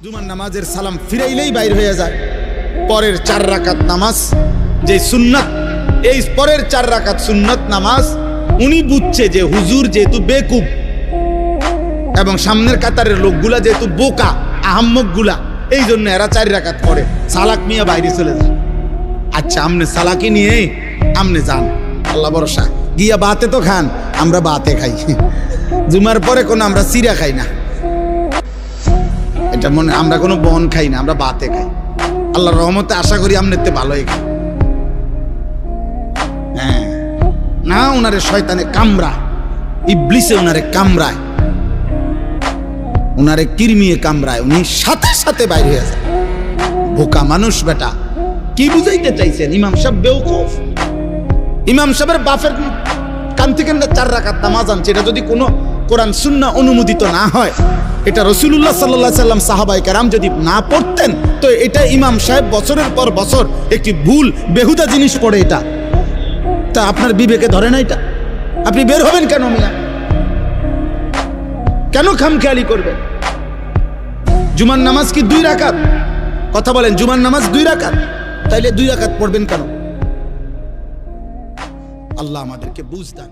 জুমার নামাজের সালাম ফিরাইলেই বাইর হয়ে যায়। পরের 4 রাকাত নামাজ যে সুন্নাত, এই পরের 4 রাকাত সুন্নাত নামাজ উনি বুঝছে যে হুজুর যেহেতু বেকুব এবং সামনের কাতারের লোকগুলা যেহেতু বোকা আহাম্মকগুলা, এই জন্য এরা 4 রাকাত পড়ে। সালাক মিয়া বাইরে চলে যায়। আচ্ছা আমনে সালাকি নিয়ে আমনে যান, আল্লাহ ভরসা। গিয়া বাতে তো খান, আমরা বাতে খাই। জুমার পরে কোনো আমরা চিরা খাই না, এটা মনে, আমরা কোনো বন খাই না, আমরা বাতে খাই। আল্লাহর রহমতে আশা করি আমনেতে ভালোই খাই। হ্যাঁ না, ওনারে শয়তানে কামড়া, ইবলিসে ওনারে কামড়ায়, ওনারে কিরমিয়ে কামড়ায়, উনি সাথে সাথে বাইরে হয়ে যায়। বোকা মানুষ বেটা, কি বুঝাইতে চাইছেন? ইমাম সাহেব বেওকুফ। ইমাম সাহেবের বাপের কান থেকে 4 রাকাত নামাজ আনছে, এটা যদি কোনো কোরআন সুন্নাহ অনুমোদিত না হয়, এটা রাসূলুল্লাহ সাল্লাল্লাহু আলাইহি সাল্লাম সাহাবায়ে কেরাম যদি না পড়তেন, তো এটা ইমাম সাহেব বছরের পর বছর একটি ভুল বেহুদা জিনিস পড়ে। এটা তা আপনার বিবেকে ধরে না? এটা আপনি বের হবেন কেন মিয়া? কেন খামখেয়ালি করবেন? জুমার নামাজ কি 2 রাকাত? কথা বলেন, জুমার নামাজ 2 রাকাত, তাইলে 2 রাকাত পড়বেন কেন? আল্লাহ আমাদেরকে বুঝ দান।